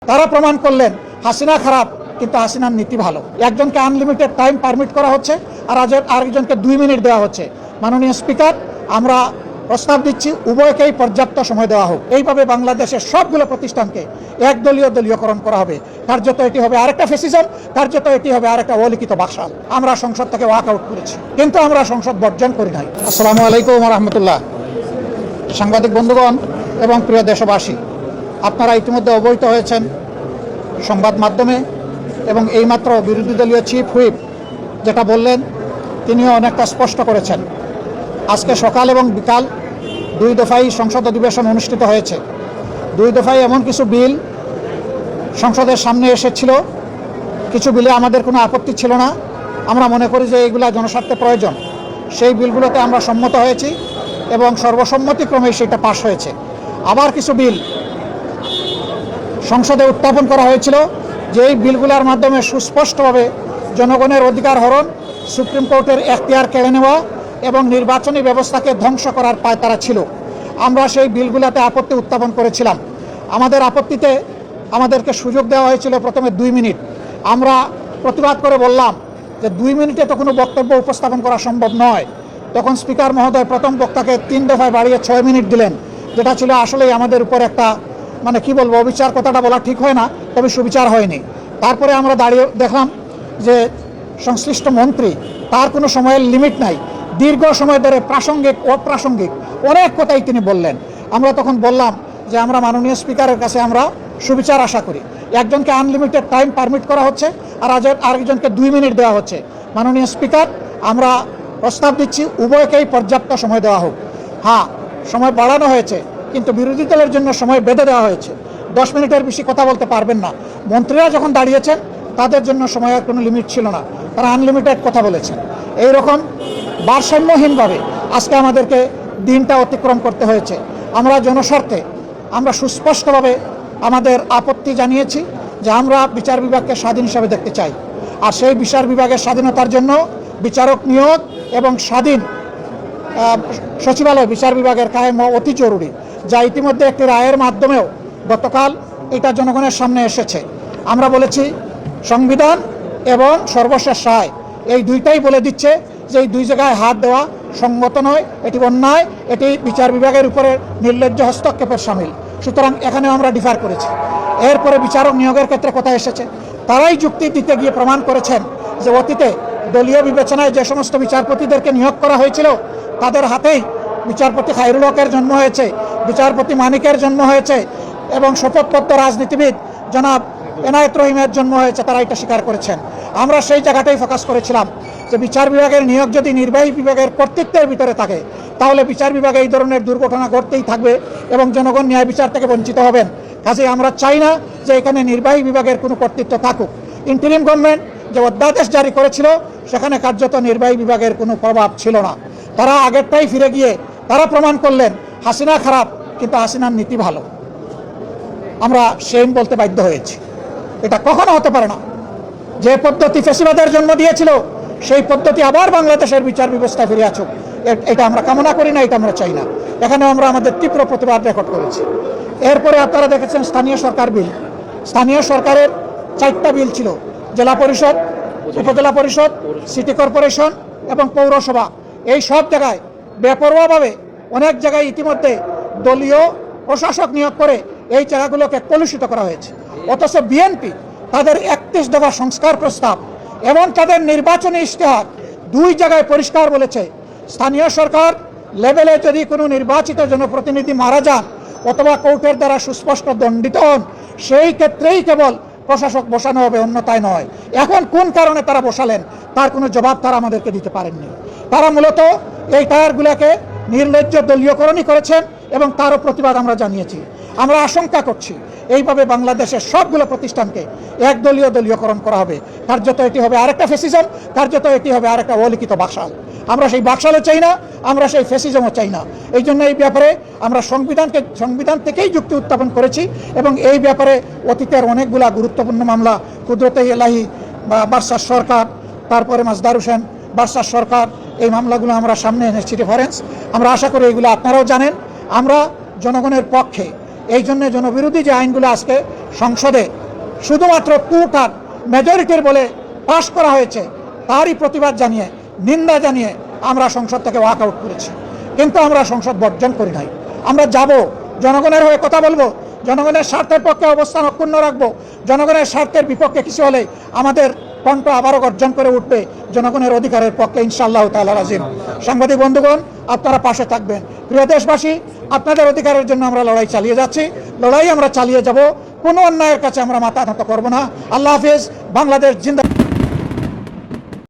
তারা প্রমাণ করলেন হাসিনা খারাপ কিন্তু হাসিনার নীতি ভালো। একজনকে আনলিমিটেড টাইম পারমিট করা হচ্ছে আর আরেকজনকে 2 মিনিট দেওয়া হচ্ছে। মাননীয় স্পিকার, আমরা প্রস্তাব দিচ্ছি উভয়কেই পর্যাপ্ত সময় দেওয়া হোক। এইভাবে বাংলাদেশের সবগুলো প্রতিষ্ঠানকে দলীয়করণ করা হবে। কার্যত এটি হবে আরেকটা ফ্যাসিজম, কার্যত এটি হবে আরেকটা অলিখিত বাকশাল। আমরা সংসদ থেকে ওয়াক আউট করেছি, কিন্তু আমরা সংসদ বর্জন করি নাই। আসসালামু আলাইকুম ওয়া রাহমাতুল্লাহ। সাংবাদিক বন্ধুগণ এবং প্রিয় দেশবাসী, আপনারা ইতিমধ্যে অবহিত হয়েছেন সংবাদ মাধ্যমে, এবং এইমাত্র বিরোধী দলীয় চিফ হুইপ যেটা বললেন তিনিও অনেকটা স্পষ্ট করেছেন। আজকে সকাল এবং বিকাল 2 দফায় সংসদ অধিবেশন অনুষ্ঠিত হয়েছে। 2 দফায় এমন কিছু বিল সংসদের সামনে এসেছিল, কিছু বিলে আমাদের কোনো আপত্তি ছিল না। আমরা মনে করি যে এইগুলা জনস্বার্থে প্রয়োজন। সেই বিলগুলোতে আমরা সম্মত হয়েছি এবং সর্বসম্মতিক্রমে সেটা পাশ হয়েছে। আবার কিছু বিল সংসদে উত্থাপন করা হয়েছিল, যে এই বিলগুলোর মাধ্যমে সুস্পষ্টভাবে জনগণের অধিকার হরণ, সুপ্রিম কোর্টের এখতিয়ার কেড়ে নেওয়া এবং নির্বাচনী ব্যবস্থাকে ধ্বংস করার পায়তারা ছিল। আমরা সেই বিলগুলোতে আপত্তি উত্থাপন করেছিলাম। আমাদের আপত্তিতে আমাদেরকে সুযোগ দেওয়া হয়েছিল প্রথমে 2 মিনিট। আমরা প্রতিবাদ করে বললাম যে 2 মিনিটে তো কোনো বক্তব্য উপস্থাপন করা সম্ভব নয়। তখন স্পিকার মহোদয় প্রথম বক্তাকে 3 দফায় বাড়িয়ে 6 মিনিট দিলেন, যেটা ছিল আসলেই আমাদের উপর একটা কি বলবো, অবিচার। কথাটা বলা ঠিক হয় না, তবে সুবিচার হয়নি। তারপরে আমরা দাঁড়িয়ে দেখলাম যে সংশ্লিষ্ট মন্ত্রী, তার কোনো সময়ের লিমিট নাই, দীর্ঘ সময় ধরে প্রাসঙ্গিক অপ্রাসঙ্গিক অনেক কথাই তিনি বললেন। আমরা তখন বললাম যে আমরা মাননীয় স্পিকারের কাছে আমরা সুবিচার আশা করি। একজনকে আনলিমিটেড টাইম পারমিট করা হচ্ছে আর আরেকজনকে 2 মিনিট দেওয়া হচ্ছে। মাননীয় স্পিকার, আমরা প্রস্তাব দিচ্ছি উভয়কেই পর্যাপ্ত সময় দেওয়া হোক। হ্যাঁ, সময় বাড়ানো হয়েছে, কিন্তু বিরোধী দলের জন্য সময় বেঁধে দেওয়া হয়েছে। 10 মিনিটের বেশি কথা বলতে পারবেন না। মন্ত্রীরা যখন দাঁড়িয়েছেন তাদের জন্য সময়ের কোনো লিমিট ছিল না, তারা আনলিমিটেড কথা বলেছেন। এইরকম ভারসাম্যহীনভাবে আজকে আমাদেরকে দিনটা অতিক্রম করতে হয়েছে। আমরা জনস্বার্থে আমরা সুস্পষ্টভাবে আমাদের আপত্তি জানিয়েছি যে আমরা বিচার বিভাগকে স্বাধীন হিসাবে দেখতে চাই। আর সেই বিচার বিভাগের স্বাধীনতার জন্য বিচারক নিয়োগ এবং স্বাধীন সচিবালয় বিচার বিভাগের কায়েম অতি জরুরি, যা ইতিমধ্যে একটি রায়ের মাধ্যমেও গতকাল এটা জনগণের সামনে এসেছে। আমরা বলেছি সংবিধান এবং সর্বশেষ রায়, এই দুইটাই বলে দিচ্ছে যে এই 2 জায়গায় হাত দেওয়া সঙ্গত নয়, এটি অন্যায়, এটি বিচার বিভাগের উপরে নির্লজ্জ হস্তক্ষেপের সামিল। সুতরাং এখানেও আমরা ডিফার করেছি। এরপরে বিচারক নিয়োগের ক্ষেত্রে কথা এসেছে, তারাই যুক্তি দিতে গিয়ে প্রমাণ করেছেন যে অতীতে দলীয় বিবেচনায় যে সমস্ত বিচারপতিদেরকে নিয়োগ করা হয়েছিল তাদের হাতেই বিচারপতি খায়রুল হকের জন্ম হয়েছে, বিচারপতি মানিকের জন্ম হয়েছে এবং শপথপত্র রাজনীতিবিদ জনাব এনায়েত রহিমের জন্ম হয়েছে। তারা এটা স্বীকার করেছেন। আমরা সেই জায়গাটাই ফোকাস করেছিলাম যে বিচার বিভাগের নিয়োগ যদি নির্বাহী বিভাগের কর্তৃত্বের ভিতরে থাকে, তাহলে বিচার বিভাগে এই ধরনের দুর্ঘটনা ঘটতেই থাকবে এবং জনগণ ন্যায় বিচার থেকে বঞ্চিত হবেন। কাজেই আমরা চাই না যে এখানে নির্বাহী বিভাগের কোনো কর্তৃত্ব থাকুক। ইন্টারিম গভর্নমেন্ট যে অধ্যাদেশ জারি করেছিল সেখানে কার্যত নির্বাহী বিভাগের কোনো প্রভাব ছিল না। তারা আগেরটাই ফিরে গিয়ে তারা প্রমাণ করলেন হাসিনা খারাপ কিন্তু হাসিনার নীতি ভালো। আমরা সেম বলতে বাধ্য হয়েছি। এটা কখনো হতে পারে না। যে পদ্ধতি ফ্যাসিবাদের জন্ম দিয়েছিল সেই পদ্ধতি আবার বাংলাদেশের বিচার ব্যবস্থা ফিরে আসুক, এটা আমরা কামনা করি না, এটা আমরা চাই না। এখানে আমরা আমাদের তীব্র প্রতিবাদ রেকর্ড করেছি। এরপরে আপনারা দেখেছেন স্থানীয় সরকার বিল। স্থানীয় সরকারের 4টা বিল ছিল, জেলা পরিষদ, উপজেলা পরিষদ, সিটি কর্পোরেশন এবং পৌরসভা। এই সব জায়গায় বেপরোয়াভাবে অনেক জায়গায় ইতিমধ্যে দলীয় প্রশাসক নিয়োগ করে এই জায়গাগুলোকে কলুষিত করা হয়েছে। অথচ বিএনপি তাদের 31 দফা সংস্কার প্রস্তাব এবং তাদের নির্বাচনী ইশতেহার 2 জায়গায় পরিষ্কার বলেছে, স্থানীয় সরকার লেভেলে যদি কোনো নির্বাচিত জনপ্রতিনিধি মারা যান অথবা কোর্টের দ্বারা সুস্পষ্ট দণ্ডিত হন, সেই ক্ষেত্রেই কেবল প্রশাসক বসানো হবে, অন্যথায় নয়। এখন কোন কারণে তারা বসালেন তার কোনো জবাব তারা আমাদেরকে দিতে পারেননি। তারা মূলত এই টায়ারগুলোকে নির্লজ্জ দলীয়করণই করেছেন এবং তারও প্রতিবাদ আমরা জানিয়েছি। আমরা আশঙ্কা করছি এইভাবে বাংলাদেশের সবগুলো প্রতিষ্ঠানকে দলীয়করণ করা হবে। কার্যত এটি হবে আরেকটা ফ্যাসিজম, কার্যত এটি হবে আরেকটা অলিখিত বাকশাল। আমরা সেই বাকশালও চাই না, আমরা সেই ফ্যাসিজমও চাই না। এই জন্য এই ব্যাপারে আমরা সংবিধান থেকেই যুক্তি উত্থাপন করেছি এবং এই ব্যাপারে অতীতের অনেকগুলা গুরুত্বপূর্ণ মামলা, কুদরতে এলাহি বার্সার সরকার, তারপরে মাজদার হোসেন বার্সার সরকার, এই মামলাগুলো আমরা সামনে এনেছি রেফারেন্স। আমরা আশা করি এগুলো আপনারাও জানেন। আমরা জনগণের পক্ষে, এই জন্য জনবিরোধী যে আইনগুলো আজকে সংসদে শুধুমাত্র 2/3 মেজরিটির বলে পাশ করা হয়েছে, তারই প্রতিবাদ জানিয়ে, নিন্দা জানিয়ে আমরা সংসদ থেকে ওয়াক আউট করেছি। কিন্তু আমরা সংসদ বর্জন করি নাই। আমরা যাব, জনগণের হয়ে কথা বলবো, জনগণের স্বার্থের পক্ষে অবস্থান অক্ষুণ্ণ রাখবো। জনগণের স্বার্থের বিপক্ষে কিছু হলে আমাদের কণ্ঠ আবারও গর্জন করে উঠবে জনগণের অধিকারের পক্ষে, ইনশাআল্লাহ তাআলা রাজিম। সাংবাদিক বন্ধুগণ, আপনারা পাশে থাকবেন। প্রিয় দেশবাসী, আপনাদের অধিকারের জন্য আমরা লড়াই চালিয়ে যাচ্ছি, লড়াই আমরা চালিয়ে যাব, কোনো অন্যায়ের কাছে আমরা মাথা নত করব না। আল্লাহ হাফেজ। বাংলাদেশ জিন্দাবাদ।